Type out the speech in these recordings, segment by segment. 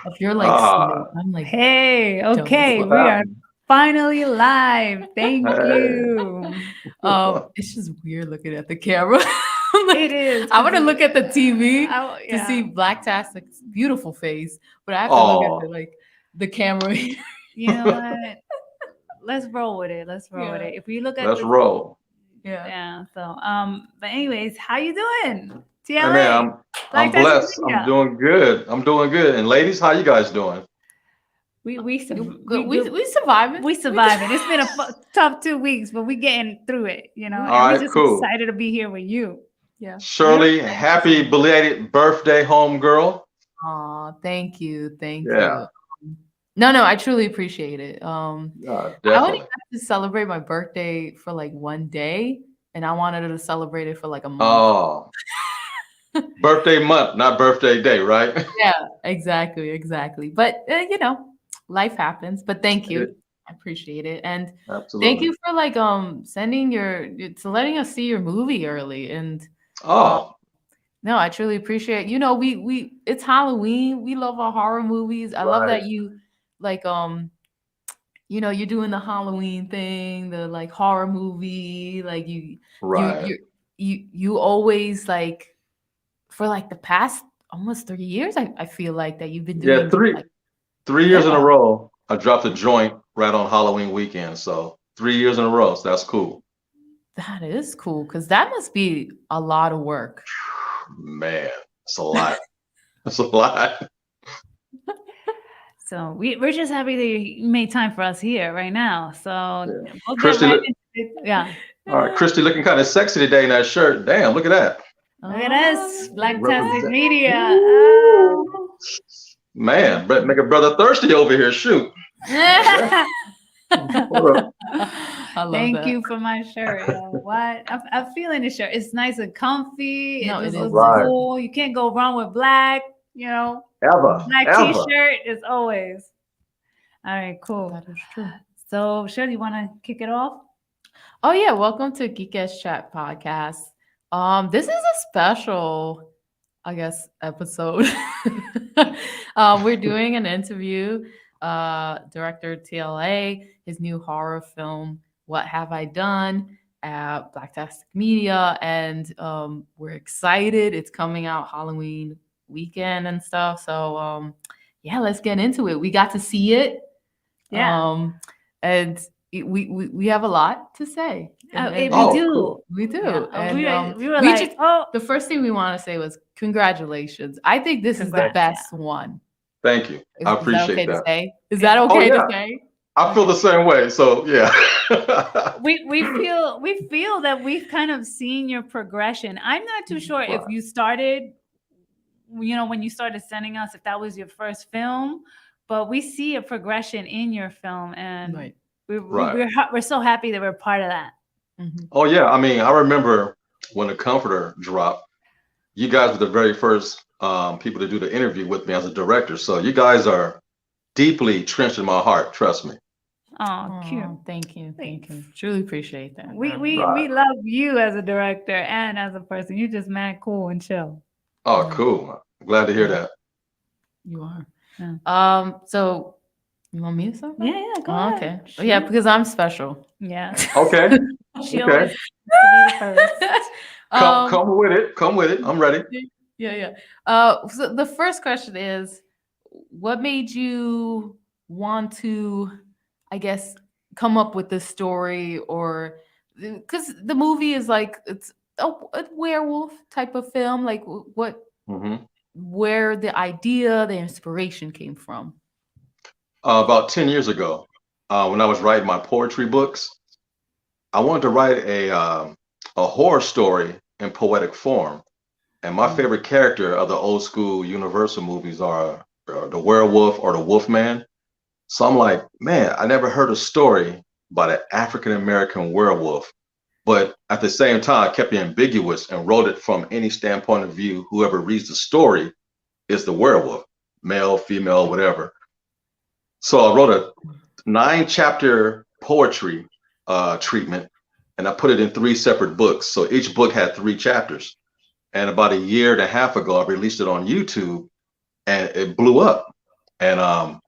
If you're like slow, Ah, I'm like Hey, dumb okay, what's slow. we are happening? finally live. Thank Hey. you. It's just weird looking at the camera. I'm It like, is I because want to look at the TV to yeah. see Blacktastic's beautiful face, but I have to look at Oh, the camera. You know what? Let's roll with it. Let's roll with Yeah, it. If we look at let's this, roll. yeah. yeah. So, but anyways, how you doing? Hey man, TLA, I'm Blacktastic blessed. I'm Media. doing good. I'm doing good. And ladies, how you guys doing? We good. We surviving. We We just, surviving. It's been a tough 2 weeks, but we getting through it, we and All we right, just cool. excited to be here with you. yeah. We're Shirley, excited to see happy you. belated birthday, homegirl. Aw, thank you, thank Yeah, you. No, no, I truly appreciate it. yeah, I only definitely. got to celebrate my birthday for like 1 day, and I wanted to celebrate it for like a month. Oh, birthday month, not birthday day, right? Yeah, exactly, exactly. But life happens. But thank you. I appreciate it. And thank Absolutely. you for like sending to letting us see your movie early. And uh Oh, no, I truly appreciate. We it's Halloween. We love our horror movies. I love right, that you like you're doing the Halloween thing, the like horror movie, like you right. you you always like for like the past almost 3 years, I feel like that you've been Yeah, doing three like three years in a yeah, row. I dropped a joint right on Halloween weekend. So 3 years in a row. So that's cool. that is cool because that must be a lot of work. Man, it's a lot. It's a lot. So we're just happy that you made time for us here right now. So Yeah. we'll get Christy, right look, into it. Yeah. all right, Christy looking kind of sexy today in that shirt. Damn, look at that. Look at Oh, us, thank Blacktastic Represent. Media. Ooh. thank Man, but you. make a brother thirsty over here. Shoot. Yeah. Hold I love Thank that. you for my shirt. Yo. What? I'm feeling the shirt. It's nice and comfy. It No, it just is All looks nice. right. cool. You can't go wrong with black. You know, Ever, Mhm. black ever. t-shirt is always. All right, cool. That is true. So, Shirley, you want to kick it off? Oh yeah, welcome to Geek Ass Chat podcast. This is a special, I guess, episode. We're doing an interview. Director TLA, his new horror film, What Have I Done, at Blacktastic Media, and we're excited. It's coming out Halloween weekend and stuff. So yeah, let's get into it. We got to see it. Yeah. And we have a lot to say, and We Oh, do. cool. we do. Yeah. And We were we like, just oh, the first thing we want to say was congratulations. I think this is the congrats. Yeah. best one. Thank you. I Is that appreciate okay to that. say? Is Yeah. that Oh okay to yeah, say? I feel Okay. the same way. So yeah. We feel that we've kind of seen your progression. I'm not too sure if Right, you started, when you started sending us, if that was your first film, but we see a progression in your film, and Right. right. we're so happy that we're part of that. Hmm. Oh yeah. I mean, I remember when the Comforter dropped. You guys were the very first people to do the interview with me as a director. So you guys are deeply trenched in my heart. Trust me. Oh, cute. Oh, thank you. Thank Thanks. you. Truly appreciate that. Right. We love you as a director and as a person. You're just mad cool and chill. Oh, Yeah, cool. Glad to hear yeah, that. you are. Yeah. So you want me to start Yeah, first? yeah, go Oh, ahead. okay. Oh, yeah, because I'm special. Yeah. Okay. She Okay. always wants to be the first. Come um, come with it. Come with it. I'm ready. yeah, yeah. So the first question is, what made you want to, I guess, come up with this story, or because the movie is like it's a werewolf type of film, like what, Hmm. where the idea, the inspiration came from? About 10 years ago, when I was writing my poetry books, I wanted to write a horror story in poetic form. And my Mm, favorite character of the old school Universal movies are the werewolf or the wolfman. So I'm like, man, I never heard a story about an African American werewolf. But at the same time, I kept it ambiguous and wrote it from any standpoint of view. Whoever reads the story is the werewolf, male, female, whatever. So I wrote a 9 chapter poetry treatment, and I put it in 3 separate books. So each book had 3 chapters. And about a year and a half ago, I released it on YouTube, and it blew up. And Oh.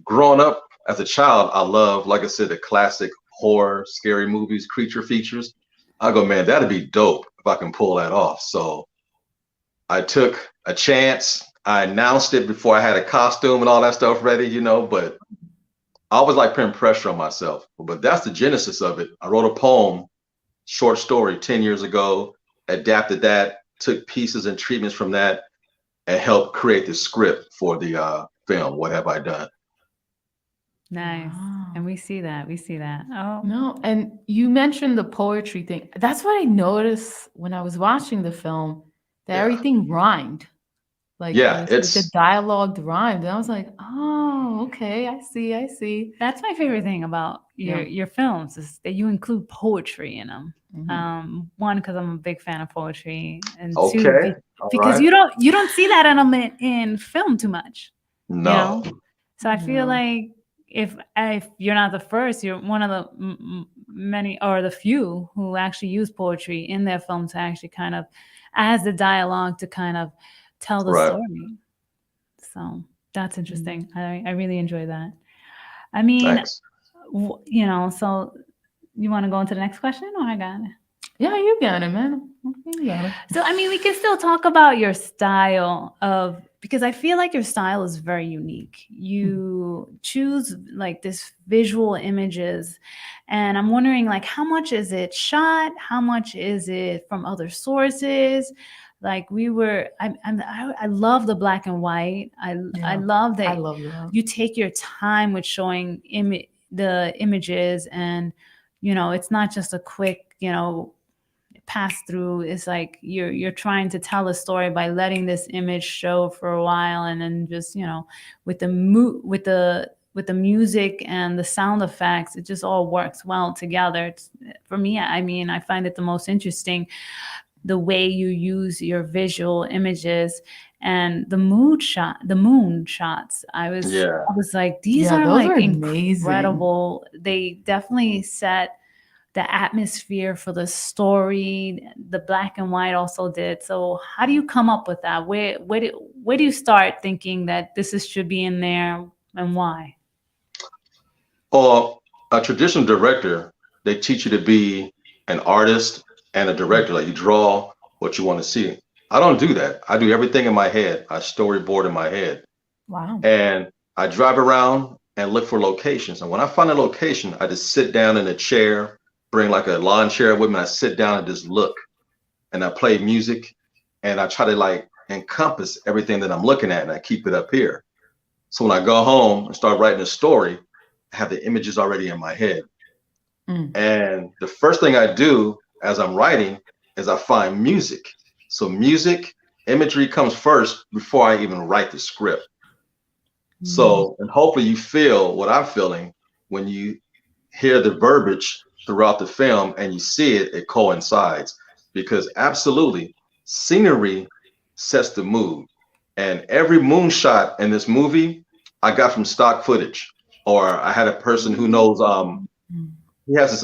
growing up as a child, I love, like I said, the classic horror, scary movies, creature features. I go, man, that'd be dope if I can pull that off. So I took a chance. I announced it before I had a costume and all that stuff ready, but I always like putting pressure on myself. But that's the genesis of it. I wrote a poem, short story 10 years ago, adapted that, took pieces and treatments from that, and helped create the script for the film. What have I done? Nice. Wow. And we see that. Oh, No, and you mentioned the poetry thing. That's what I noticed when I was watching the film, that Yeah. everything rhymed. Like Yeah, the dialogue rhymed. And I was like, oh, okay, I see. that's my favorite thing about Yeah. your films is that you include poetry in them. Mhm. One, because I'm a big fan of poetry, and two, okay. All because right. you don't see that element in film too much. No. So I feel No. like if you're not the first, you're one of the many or the few who actually use poetry in their film to actually kind of as the dialogue to kind of tell the Right. story. So that's interesting. Mm. I really enjoy that. I mean, Thanks. so you want to go into the next question, or I got it? Yeah, you got it, man. You got it. So, I mean, we can still talk about your style of, because I feel like your style is very unique. You choose like this visual images, and I'm wondering like how much is it shot? How much is it from other sources? Like I love the black and white. I Yeah. love I that love that. you take your time with showing the images, and it's not just a quick pass through. Is like you're trying to tell a story by letting this image show for a while, and then just with the music and the sound effects, it just all works well together. For me, I mean, I find it the most interesting the way you use your visual images and the moon shots. Yeah. I was like, these Yeah, are those like are amazing. incredible. They definitely set the atmosphere for the story. The black and white also did. So how do you come up with that? Where do you start thinking that should be in there, and why? Or a traditional director, they teach you to be an artist and a director. Like you draw what you want to see. I don't do that. I do everything in my head. I storyboard in my head. Wow. And I drive around and look for locations. And when I find a location, I just sit down in a chair, bring like a lawn chair with me. I sit down and just look, and I play music, and I try to like encompass everything that I'm looking at, and I keep it up here. So when I go home and start writing a story, I have the images already in my head. Mm. And the first thing I do as I'm writing is I find music. So music, imagery comes first before I even write the script. So, and hopefully you feel what I'm feeling when you hear the verbiage throughout the film and you see it, it coincides. Because absolutely, scenery sets the mood. And every moonshot in this movie, I got from stock footage. Or I had a person who knows Mm. he has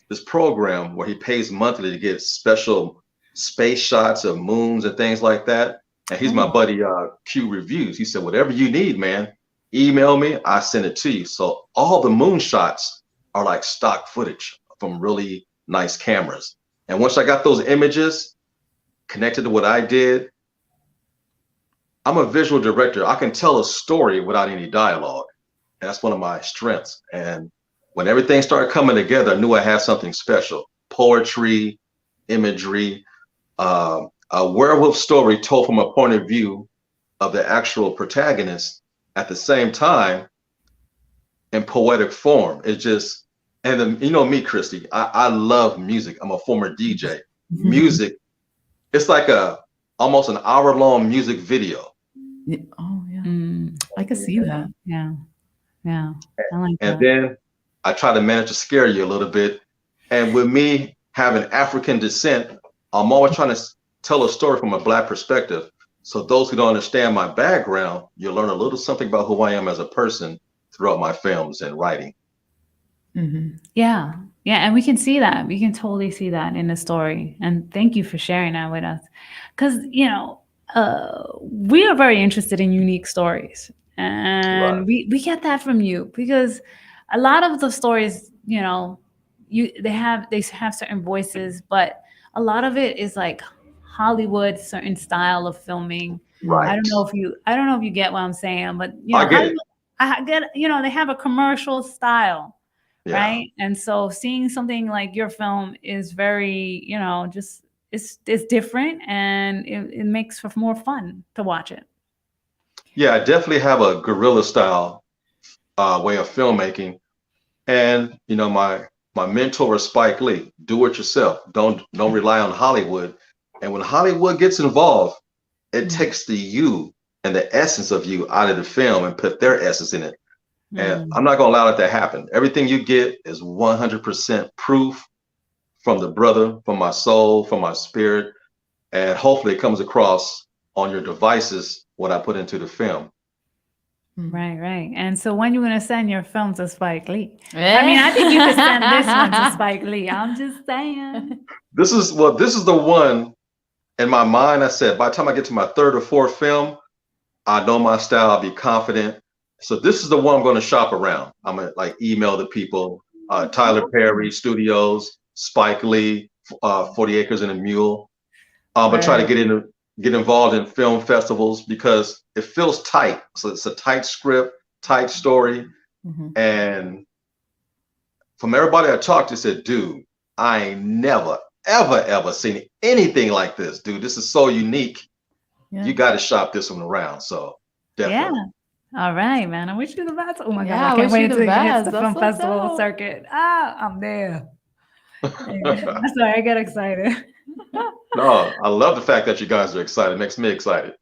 this program where he pays monthly to get special space shots of moons and things like that. And he's my Oh. buddy Q Reviews. He said, whatever you need, man, email me, I send it to you. So all the moon shots are like stock footage from really nice cameras. And once I got those images connected to what I did, I'm a visual director. I can tell a story without any dialogue. And that's one of my strengths. And when everything started coming together, I knew I had something special. Poetry, imagery, a werewolf story told from a point of view of the actual protagonist at the same time in poetic form. It's just, and then, you know me, Christy, I love music. I'm a former DJ. Music, it's like almost an hour-long music video. Yeah. Oh, yeah. Mm, I can see that. yeah, yeah, I like And that. then I try to manage to scare you a little bit. And with me having African descent, I'm always trying to tell a story from a Black perspective. So those who don't understand my background, you'll learn a little something about who I am as a person throughout my films and writing. Mhm. Yeah, yeah, and we can see that. We can totally see that in the story. And thank you for sharing that with us. Because, we are very interested in unique stories, Right. and we get that from you because a lot of the stories, you know, they have certain voices, but a lot of it is like Hollywood, certain style of filming. Mm. Right. I don't know if you get what I'm saying, but you know, I get it. Hollywood, I get, you know, they have a commercial style, Yeah. right? And so seeing something like your film is very, you know, just it's different, and it makes for more fun to watch it. Yeah, I definitely have a guerrilla style way of filmmaking. And my mentor is Spike Lee. Do it yourself. Don't rely on Hollywood. And when Hollywood gets involved, it Mm. takes the you and the essence of you out of the film and put their essence in it. And Mm. I'm not gonna allow that to happen. Everything you get is 100% proof from the brother, from my soul, from my spirit, and hopefully it comes across on your devices what I put into the film. Mm. Right, right. And so when you gonna send your film to Spike Lee? I mean, I think you could send this one to Spike Lee. I'm just saying. This is the one in my mind. I said by the time I get to my third or fourth film, I know my style, I'll be confident. So this is the one I'm going to shop around. I'm going to like email the people, Tyler Perry Studios, Spike Lee, 40 Acres and a Mule. But try to Right. get involved in film festivals because it feels tight. So it's a tight script, tight story. Mhm. And from everybody I talked to said, dude, I ain't never, ever seen anything like this, dude. This is so unique. Yeah. You got to shop this one around. So Yeah. definitely. All right, man. I wish you the best. Oh my God. Yeah, I I can't wish you wait the until it hits best. the That's film so festival dope. circuit. Ah, I'm there. Yeah. Sorry, I get excited. No, I love the fact that you guys are excited. It makes me excited.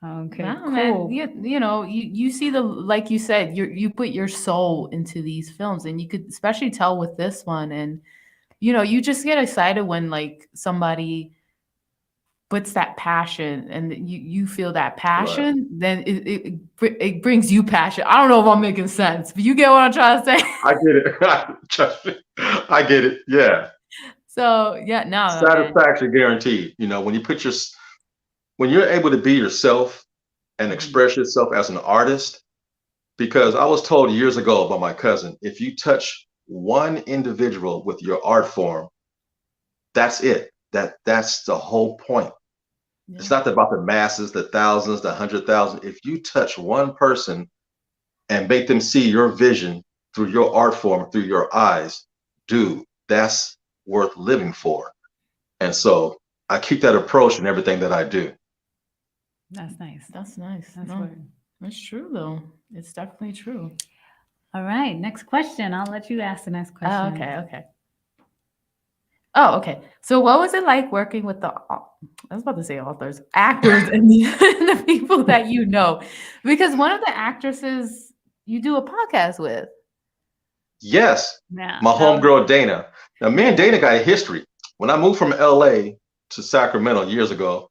Okay, Nah, man. cool. You know, you see the, like you said, you put your soul into these films, and you could especially tell with this one. And you know, you just get excited when like somebody puts that passion, and you feel that Right. passion, then it brings you passion. I don't know if I'm making sense, but you get what I'm trying to say. I get it. Trust me. I get it. Yeah. So yeah, no, man. Satisfaction guaranteed. When you're able to be yourself and Mhm. express yourself as an artist, because I was told years ago by my cousin, if you touch one individual with your art form, that's it. That's the whole point. Yeah. It's not about the masses, the thousands, the 100,000. If you touch one person and make them see your vision through your art form, through your eyes, dude, that's worth living for. And so I keep that approach in everything that I do. That's nice. That's nice. That's No, word. that's true though. It's definitely true. All right, next question. I'll let you ask the next Oh, question. okay, okay. Oh, okay. So, what was it like working with I was about to say authors, actors, and and the people that you know? Because one of the actresses you do a podcast with. Yes, Yeah, my that was homegirl Dana. Now, me and Dana got a history. When I moved from LA to Sacramento years ago,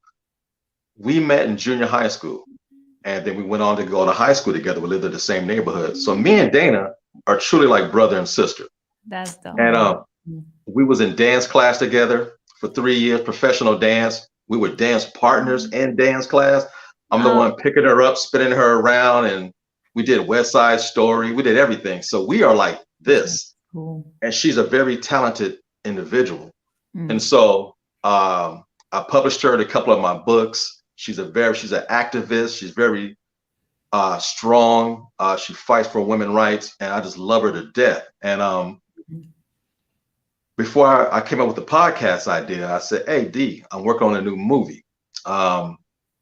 we met in junior high school. And then we went on to go to high school together. We lived in the same neighborhood. So me and Dana are truly like brother and sister. that's dope. And Oh, we was in dance class together for 3 years, professional dance. We were dance partners in dance class. I'm the Oh, one picking her up, spinning her around, and we did West Side Story. We did everything. So we are like that's this. cool. And she's a very talented individual. And Mm. so I published her in a couple of my books. She's an activist. She's very strong. She fights for women's rights, and I just love her to death. And before I came up with the podcast idea, I said, "Hey, D, I'm working on a new movie. Um,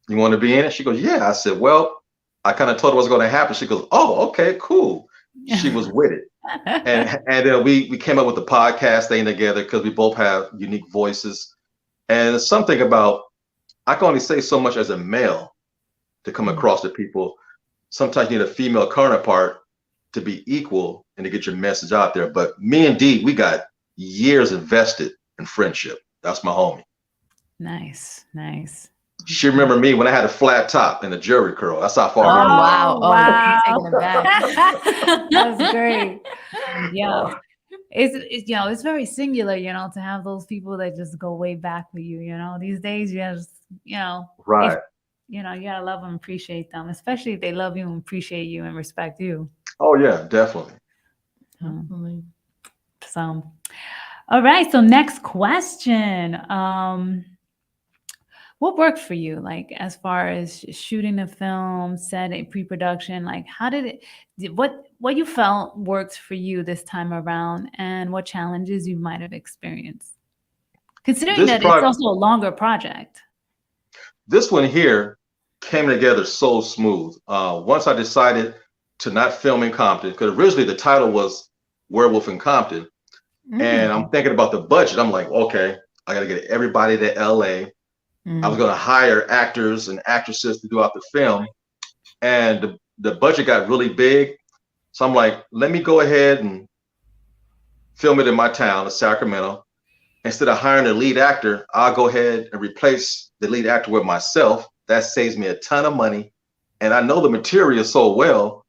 you want to be in it?" She goes, "Yeah." I said, "Well," I kind of told her what's going to happen. She goes, "Oh, okay, cool." She was with it, and then we came up with the podcast thing together because we both have unique voices, and it's something about I can only say so much as a male to come Mm. across to people. Sometimes you need a female counterpart to be equal and to get your message out there. But me and Dee, we got years invested in friendship. That's my homie. nice, nice. She remember me when I had a flat top and a jerry curl. That's how far we Oh go. wow! Oh, Oh, you wow. taking it back. That's great. Yeah. Uh, It's you know, it's very singular, you know, to have those people that just go way back with you, you know. These days you just, you know, if right. you know, you gotta love them, appreciate them, especially if they love you and appreciate you and respect you. Oh yeah, definitely. Definitely. So, all right. So next question. What worked for you, like as far as shooting the film, setting, pre-production? Like, how did it? What you felt worked for you this time around, and what challenges you might have experienced, considering This that it's pro also a longer project. this one here came together so smooth. Once I decided to not film in Compton, because originally the title was Werewolf in Compton, and Mm. I'm thinking about the budget. I'm like, okay, I got to get everybody to LA. I was Mm. going to hire actors and actresses to do out the film, and the budget got really big. So I'm like, let me go ahead and film it in my town, Sacramento. Instead of hiring a lead actor, I'll go ahead and replace the lead actor with myself. That saves me a ton of money. And I know the material so well.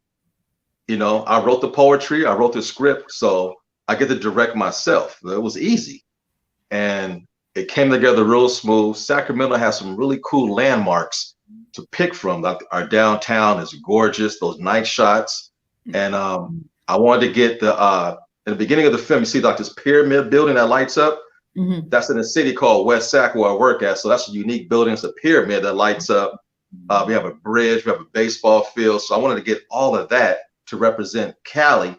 You know, I wrote the poetry, I wrote the script, so I get to direct myself. It was easy. And it came together real smooth. Sacramento has some really cool landmarks to pick from. Like our downtown is gorgeous, those night shots. And I wanted to get in the beginning of the film, you see like this pyramid building that lights up. Mhm. That's in a city called West Sac where I work at. So that's a unique building. It's a pyramid that lights up. We have a bridge, we have a baseball field. So I wanted to get all of that to represent Cali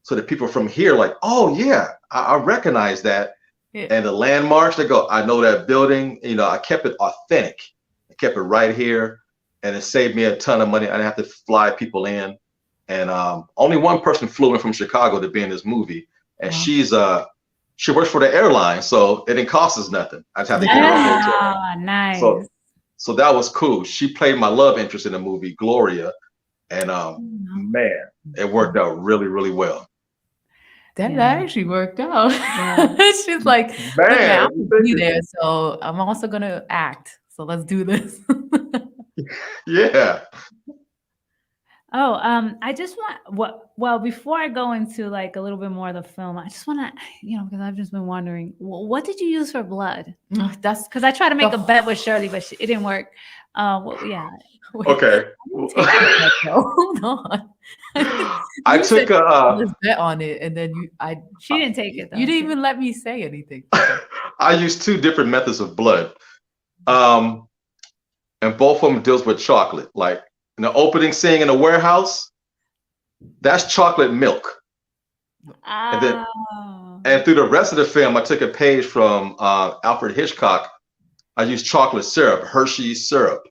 so that people from here like, oh yeah, I recognize that. Yeah. And the landmarks, they go, I know that building. You know, I kept it authentic. I kept it right here. And it saved me a ton of money. I didn't have to fly people in. And only one person flew in from Chicago to be in this movie. And Wow. she works for the airline, so it didn't cost us nothing. I just had to get her a hotel. Ah, So nice. so that was cool. She played my love interest in the movie, Gloria. And man, it worked out really, really well. That Yeah. actually worked out. Yeah. She's like, look, man, Man, I'm gonna be there, so I'm also gonna act. So let's do this. yeah. Oh, I just well, before I go into like a little bit more of the film, I just want to, you know, because I've just been wondering, what did you use for blood? That's Because I tried to make the a bet with Shirley, but it didn't work. Well, yeah. wait. Okay. Take your bet, though. Hold on. I You said took a let's bet on it, and then She didn't take it though. you didn't even let me say anything. Okay. I used two different methods of blood. And both of them deals with chocolate. Like in the opening scene in the warehouse, that's chocolate milk. And then Oh. and through the rest of the film, I took a page from Alfred Hitchcock. I used chocolate syrup, Hershey's syrup,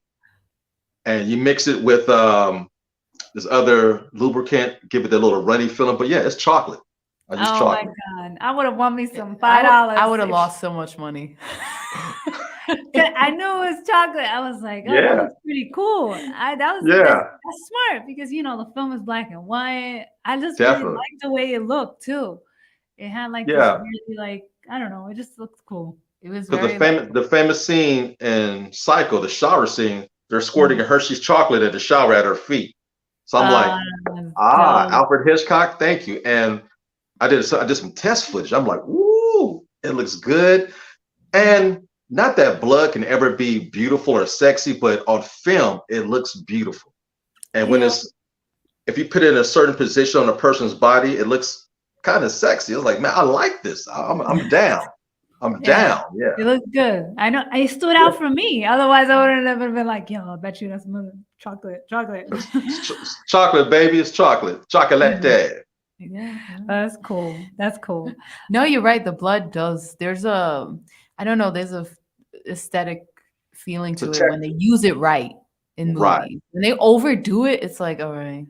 and you mix it with this other lubricant, give it a little runny feeling. But yeah, it's chocolate. I use Oh chocolate. my God. I would have won me some $5. I would have lost so much money. I knew it was chocolate. I was like, oh, that Yeah. looks pretty cool. That's Yeah, smart because you know the film is black and white. I just really definitely. liked the way it looked too. It had like this Yeah, really like I don't know. It just looked cool. It was because very like the famous scene in Psycho, the shower scene, they're squirting a Hershey's chocolate in the shower at her feet. So I'm like, Dope. Alfred Hitchcock, thank you. And I did some test footage. I'm like, ooh, it looks good. And not that blood can ever be beautiful or sexy, but on film, it looks beautiful. And when Yeah. if you put it in a certain position on a person's body, it looks kind of sexy. It's like, man, I like this. I'm down. I'm Yeah. down. Yeah. It looked good. I know it stood out for me. Otherwise, I would have never been like, yo, I bet you that's chocolate. It's chocolate, baby. It's chocolate. Chocolate. yeah. That's cool. That's cool. No, you're right. The blood does. There's a, I don't know. There's a aesthetic feeling to it when they use it right in Right. movies. When they overdo it, it's like, all right.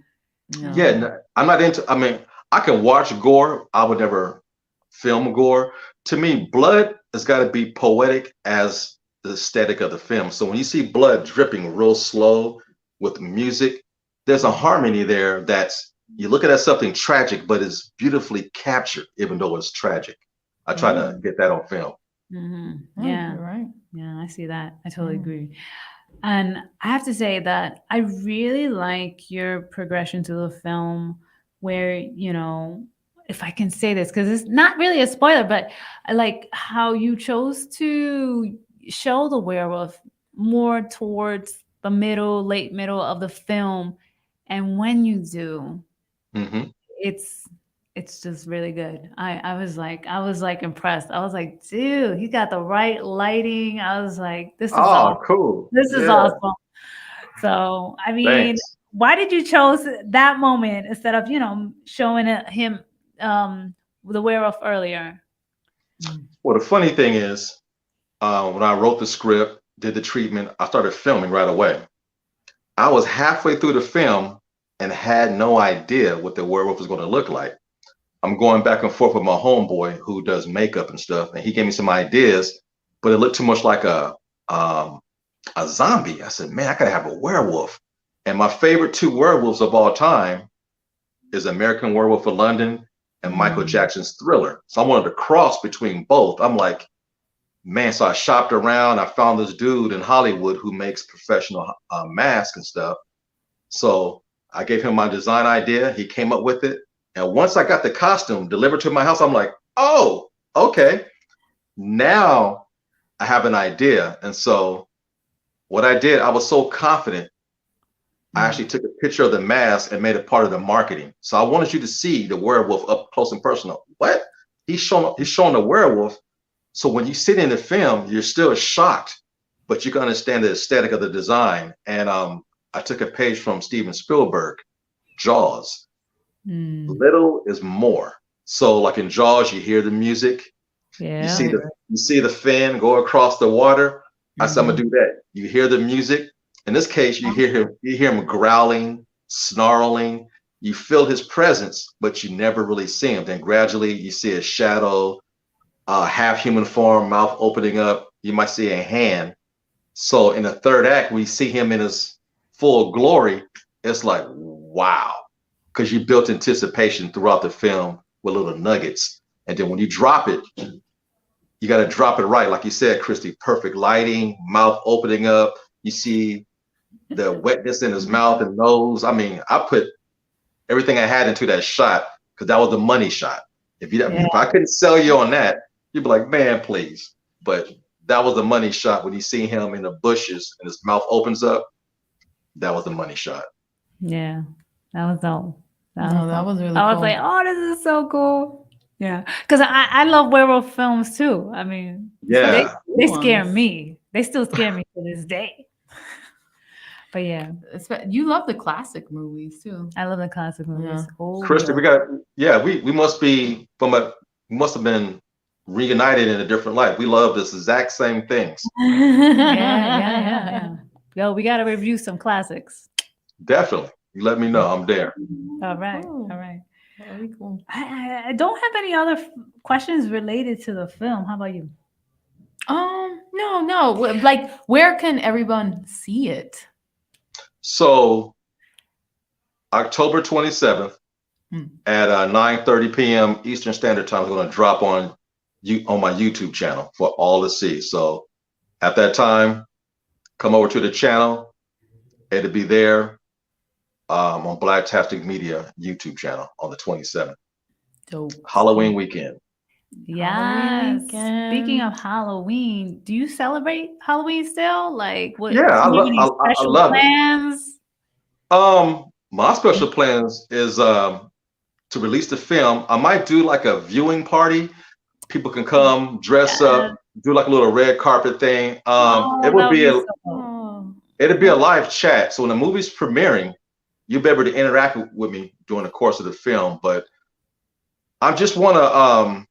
No. Yeah, I'm not into. I mean, I can watch gore. I would never film gore. To me, blood has got to be poetic as the aesthetic of the film. So when you see blood dripping real slow with music, there's a harmony there that's you look at something tragic, but it's beautifully captured, even though it's tragic. I try to get that on film. Mm-hmm. Oh, Yeah. you're right. Yeah, I see that. I totally Yeah. agree. And I have to say that I really like your progression to the film where, you know, if I can say this, because it's not really a spoiler, but I like how you chose to show the werewolf more towards the late middle of the film, and when you do, Hmm. it's just really good. I was like impressed. I was like, dude, he got the right lighting. I was like, this is awesome. Oh, cool. This is Yeah. awesome. So, I mean, Thanks. why did you chose that moment instead of, showing him the werewolf earlier? Well, the funny thing is, when I wrote the script, did the treatment, I started filming right away. I was halfway through the film and had no idea what the werewolf was going to look like. I'm going back and forth with my homeboy who does makeup and stuff, and he gave me some ideas, but it looked too much like a zombie. I said, man, I gotta have a werewolf. And my favorite two werewolves of all time is American Werewolf of London and Michael Jackson's Thriller. So I wanted to cross between both. I'm like, man, so I shopped around. I found this dude in Hollywood who makes professional masks and stuff. So I gave him my design idea. He came up with it. And once I got the costume delivered to my house, I'm like, oh, okay. Now I have an idea. And so what I did, I was so confident. I actually took a picture of the mask and made it part of the marketing. So I wanted you to see the werewolf up close and personal. What? He's showing the werewolf. So when you sit in the film, you're still shocked, but you can understand the aesthetic of the design. And I took a page from Steven Spielberg, Jaws. Little is more. So like in Jaws, you hear the music, Yeah. you see the fin go across the water. I said, I'm gonna do that. You hear the music. In this case, you hear him growling, snarling. You feel his presence, but you never really see him. Then gradually you see a shadow, half human form, mouth opening up. You might see a hand. So in the third act, we see him in his full glory. It's like, wow, because you built anticipation throughout the film with little nuggets. And then when you drop it, you got to drop it right. Like you said, Christy, perfect lighting, mouth opening up. You see the wetness in his mouth and nose. I mean, I put everything I had into that shot because that was the money shot. If I couldn't sell you on that, you'd be like, man, please. But that was the money shot when you see him in the bushes and his mouth opens up. That was the money shot. Yeah, that was dope. That was really I was cool. like, oh, this is so cool. Yeah, because I love werewolf films too. I mean, Yeah. they scare me. They still scare me to this day. But yeah, You love the classic movies too. I love the classic movies. Yeah. Oh, Christy, we must have been reunited in a different life. We love this exact same things. yeah. Yo, we got to review some classics. Definitely. You let me know. I'm there. All right. Cool. All right. Very cool. I don't have any other questions related to the film. How about you? No. Like, where can everyone see it? So October 27th at 9:30 p.m. Eastern Standard Time is going to drop on my YouTube channel for all to see. So at that time, come over to the channel. It'll be there on Blacktastic Media YouTube channel on the 27th. Dope. Halloween weekend. Yes. weekend. Speaking of Halloween, do you celebrate Halloween still? Like, what? Yeah, I do you have any I special love plans? it. My special plans is to release the film. I might do like a viewing party. People can come, dress up, do like a little red carpet thing. It would be it'd be a live chat. So when the movie's premiering, you'll be able to interact with me during the course of the film. But I just want to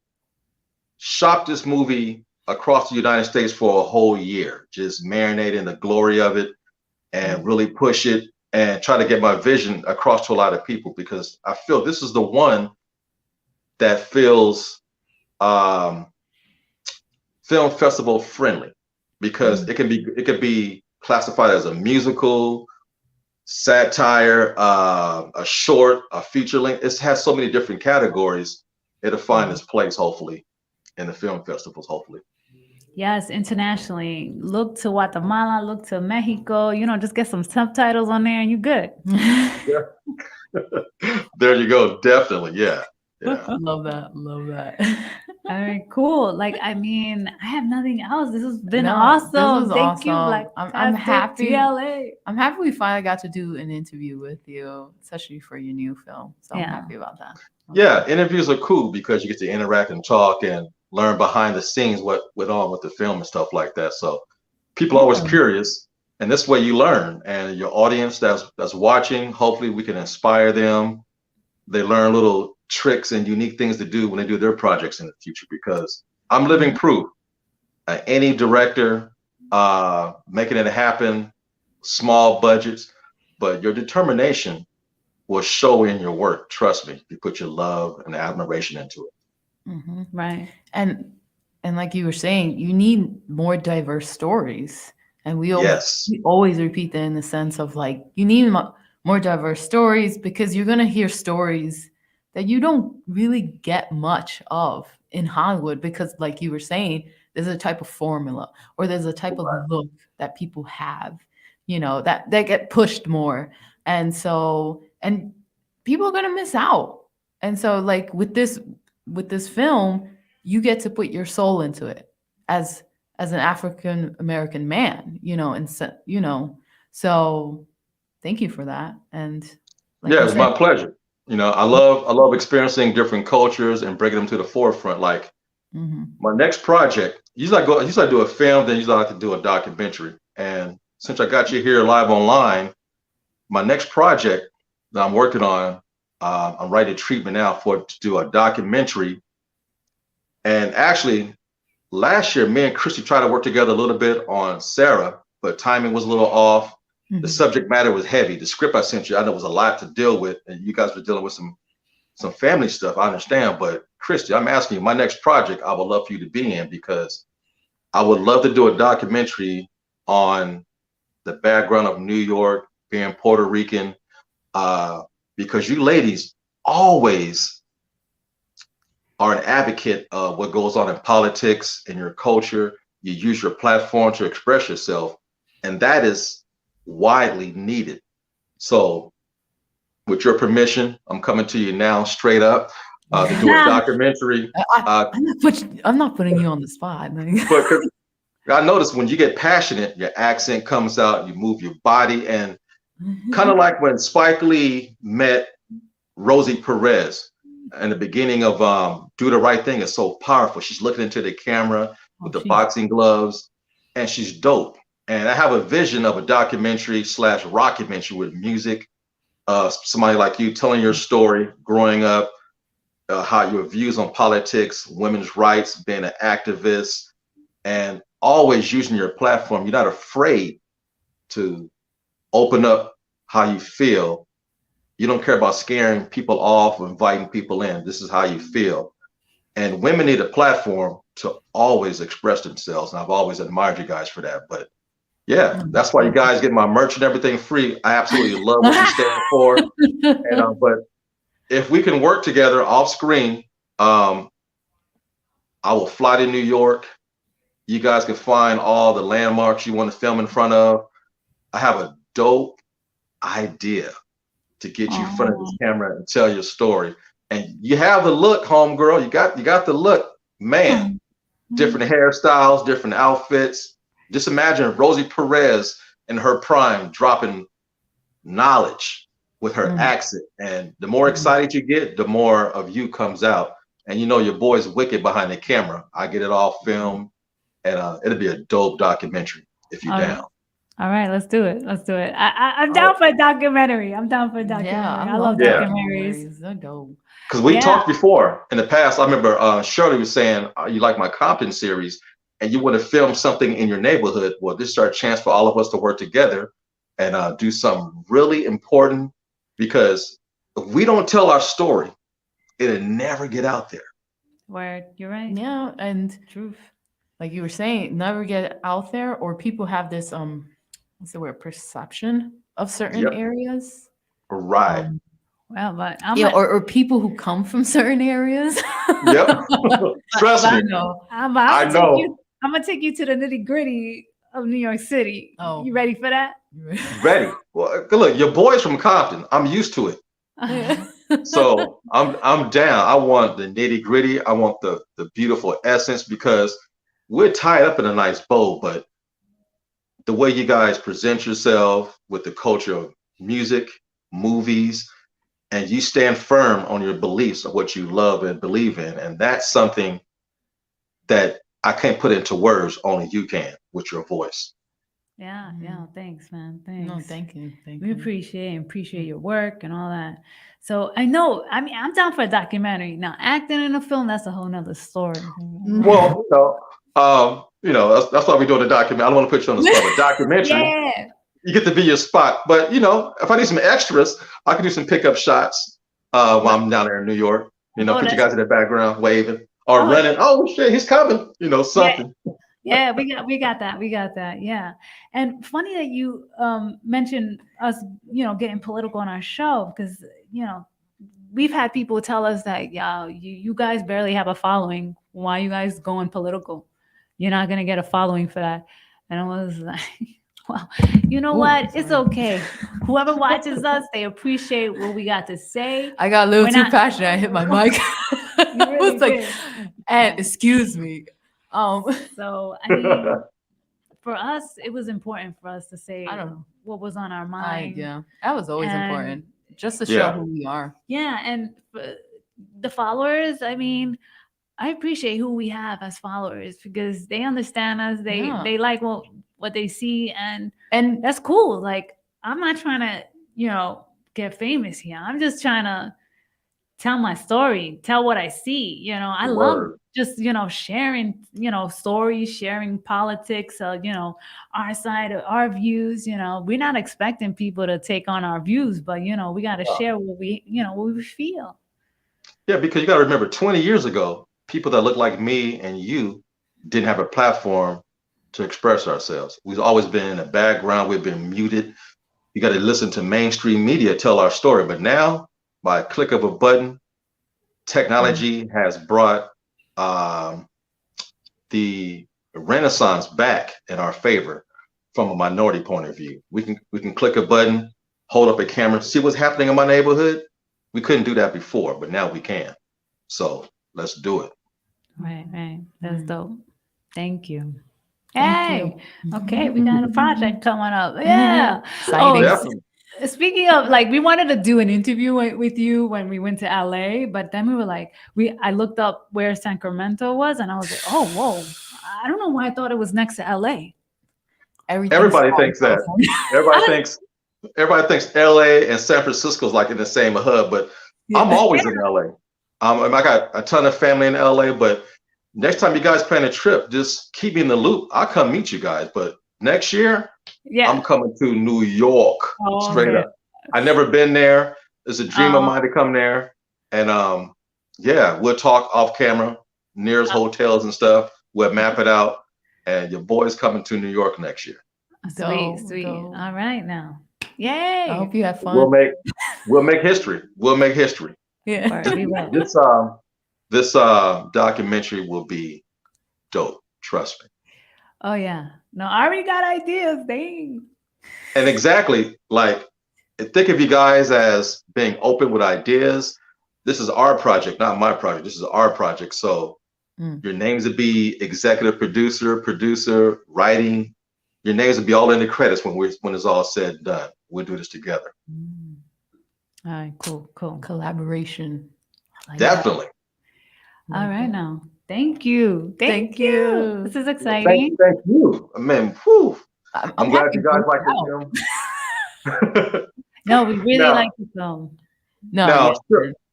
shop this movie across the United States for a whole year, just marinate in the glory of it and really push it and try to get my vision across to a lot of people, because I feel this is the one that feels film festival friendly, because it could be classified as a musical, satire, a short, a feature length. It has so many different categories. It'll find its place, hopefully, in the film festivals, hopefully. Yes, internationally. Look to Guatemala, look to Mexico, just get some subtitles on there and you're good. Yeah. There you go. Definitely. Yeah. Yeah. Love that. Love that. All right, cool. Like, I mean, I have nothing else. This has been No, awesome. this was Thank you, awesome. I'm Blacktastic, happy. TLA. I'm happy we finally got to do an interview with you, especially for your new film. So I'm Yeah. happy about that. Yeah, interviews are cool because you get to interact and talk and learn behind the scenes what went on with the film and stuff like that. So people are always Yeah. curious, and this way you learn. And your audience that's watching, hopefully we can inspire them. They learn little tricks and unique things to do when they do their projects in the future. Because I'm living proof. Any director making it happen, small budgets, but your determination will show in your work. Trust me, you put your love and admiration into it. Mhm. Right. And like you were saying, you need more diverse stories. And we Yes. always repeat that in the sense of like you need more diverse stories because you're gonna hear stories that you don't really get much of in Hollywood because, like you were saying, there's a type of formula or there's a type of look that people have, that get pushed more, and people are gonna miss out. And so, like with this film, you get to put your soul into it as an African American man, and so thank you for that. And like Yeah, you it's said, my pleasure. I love experiencing different cultures and bringing them to the forefront. Like mhm. my next project, usually I do a film, then usually I like to do a documentary. And since I got you here live online, my next project that I'm working on, I'm writing treatment now to do a documentary. And actually, last year, me and Christy tried to work together a little bit on Sarah, but timing was a little off. The Mhm. subject matter was heavy. The script I sent you, I know was a lot to deal with, and you guys were dealing with some family stuff. I understand, but Christy, I'm asking you, my next project, I would love for you to be in because I would love to do a documentary on the background of New York, being Puerto Rican, because you ladies always are an advocate of what goes on in politics and your culture. You use your platform to express yourself, and that is widely needed. So, with your permission, I'm coming to you now straight up to do a documentary. I'm not putting you on the spot. But 'cause I noticed when you get passionate, your accent comes out, you move your body, and kind of like when Spike Lee met Rosie Perez in the beginning of Do the Right Thing is so powerful. She's looking into the camera with the boxing gloves, and she's dope. And I have a vision of a documentary / rockumentary with music, somebody like you telling your story growing up, how your views on politics, women's rights, being an activist, and always using your platform. You're not afraid to open up how you feel. You don't care about scaring people off or inviting people in. This is how you feel. And women need a platform to always express themselves. And I've always admired you guys for that. But yeah, that's why you guys get my merch and everything free. I absolutely love what you stand for. And but if we can work together off screen, I will fly to New York. You guys can find all the landmarks you want to film in front of. I have a dope idea to get you in front of this camera and tell your story. And you have the look, homegirl. You got the look, man. Different hairstyles, different outfits. Just imagine Rosie Perez in her prime dropping knowledge with her accent. And the more excited you get, the more of you comes out. And your boy's wicked behind the camera. I get it all filmed, and it'll be a dope documentary if you're down. All right, let's do it. I'm down for a documentary. I love documentaries. They're dope. Because we talked before in the past. I remember Shirley was saying you like my Compton series, and you want to film something in your neighborhood. Well, this is our chance for all of us to work together and do something really important. Because if we don't tell our story, it'll never get out there. Word, you're right. Yeah, and truth, like you were saying, never get out there, or people have this what's the word, perception of certain areas. Right. Well, but or people who come from certain areas. Yep. Trust me. I'm gonna take you to the nitty gritty of New York City. Oh, you ready for that? Ready. Well, look, your boy's from Compton. I'm used to it. So I'm down. I want the nitty gritty. I want the beautiful essence because we're tied up in a nice bow, but the way you guys present yourself with the culture of music, movies, and you stand firm on your beliefs of what you love and believe in. And that's something that I can't put into words, only you can with your voice. Yeah, yeah. Thanks, man. No, Thanks. thank you. Thank We you. appreciate your work and all that. So I know, I mean, I'm down for a documentary. Now, acting in a film, that's a whole nother story. Well, that's why we're doing a document. I don't want to put you on the spot, but documentary, Yeah. you get to be your spot. But if I need some extras, I can do some pickup shots while I'm down there in New York. Oh, Put you that's guys in the background waving or oh running. Oh shit, he's coming. yeah. Something. Yeah, we got that. We got that. Yeah. And funny that you mentioned us, getting political on our show because, we've had people tell us that, yeah, you guys barely have a following. Why you guys going political? You're not gonna get a following for that. And I was like, well, you know Ooh, what? It's sorry. okay. Whoever watches us, they appreciate what we got to say. I got a little We're too not- passionate. I hit my mic. You I really was like, did. and excuse me. So I mean, for us, it was important for us to say I don't know. what was on our mind. Yeah, that was always And- important, just to show Yeah. who we are. Yeah, and the followers, I mean, I appreciate who we have as followers because they understand us. They Yeah. they like what they see, and And that's cool. Like I'm not trying to, get famous here. I'm just trying to tell my story, tell what I see. I love Word. just, sharing, stories, sharing politics, our side of our views. We're not expecting people to take on our views, but we got to share what we feel. Yeah, because you got to remember, 20 years ago, people that look like me and you didn't have a platform to express ourselves. We've always been in the background. We've been muted. You got to listen to mainstream media tell our story. But now, by a click of a button, technology has brought the renaissance back in our favor from a minority point of view. We can click a button, hold up a camera, see what's happening in my neighborhood. We couldn't do that before, but now we can. So let's do it. Right. That's dope. Thank you. Thank Hey, okay, we got a project coming up. Yeah. Exciting. Definitely. Speaking of, like, we wanted to do an interview with you when we went to LA, but then we were like, I looked up where Sacramento was, and I was like, oh, whoa, I don't know why I thought it was next to LA. Everybody thinks that. Everybody thinks LA and San Francisco is like in the same hub, but I'm always in LA. I got a ton of family in LA, but next time you guys plan a trip, just keep me in the loop. I'll come meet you guys. But next year, Yeah. I'm coming to New York straight up. I've never been there. It's a dream of mine to come there. And we'll talk off camera, nearest hotels and stuff. We'll map it out. And your boy's coming to New York next year. Sweet. Dope. All right now. Yay. I hope you have fun. We'll make history. We'll make history. Yeah. Or we will. This documentary will be dope. Trust me. Oh yeah. No, I already got ideas. Dang. And exactly, like, think of you guys as being open with ideas. This is our project, not my project. This is our project. So your names would be executive producer, writing. Your names would be all in the credits when it's all said and done. We'll do this together. All right, cool. Collaboration. I like that. Definitely. All right now. Thank you. Thank you. This is exciting. Thank you. Man, whew. I'm glad happy you guys to like help. the film. No, we really Now- like the film. No.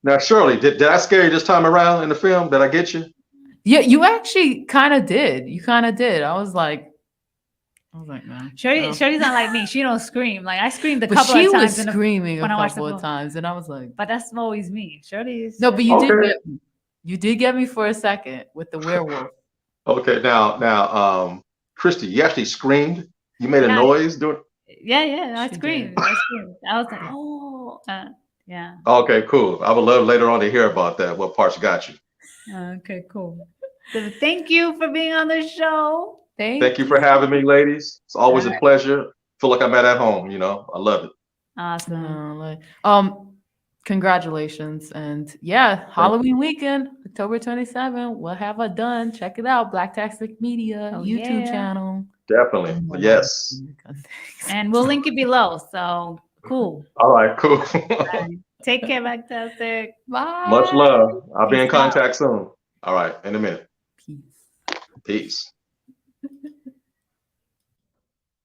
Now, Shirley, did I scare you this time around in the film? Did I get you? Yeah, you actually kind of did. I was like, man. Shirley's not like me. She don't scream. Like I screamed a But couple she of was times screaming a when I watched the couple of film. times, and I was like, But that's always me. Shirley's no, but you did Okay. get me. You did get me for a second with the werewolf. Okay, now, Christy, you actually screamed. You made a Yeah. noise doing. Yeah, I She screamed. did. I was like, oh, yeah. Okay, cool. I would love later on to hear about that. What parts got you? Okay, cool. So thank you for being on the show. Thank you for having me, ladies. It's always a pleasure. Feel like I'm at home. I love it. Awesome. Like, Congratulations. And yeah, Halloween weekend, October 27th, we'll have it done. Check it out. Blacktastic Media Oh, YouTube yeah. channel. Definitely. Yes. And we'll link it below. So cool. All right, cool. Take care, Blacktastic. Bye. Much love. I'll be in Peace out. contact soon. All right, in a minute. Peace. Peace.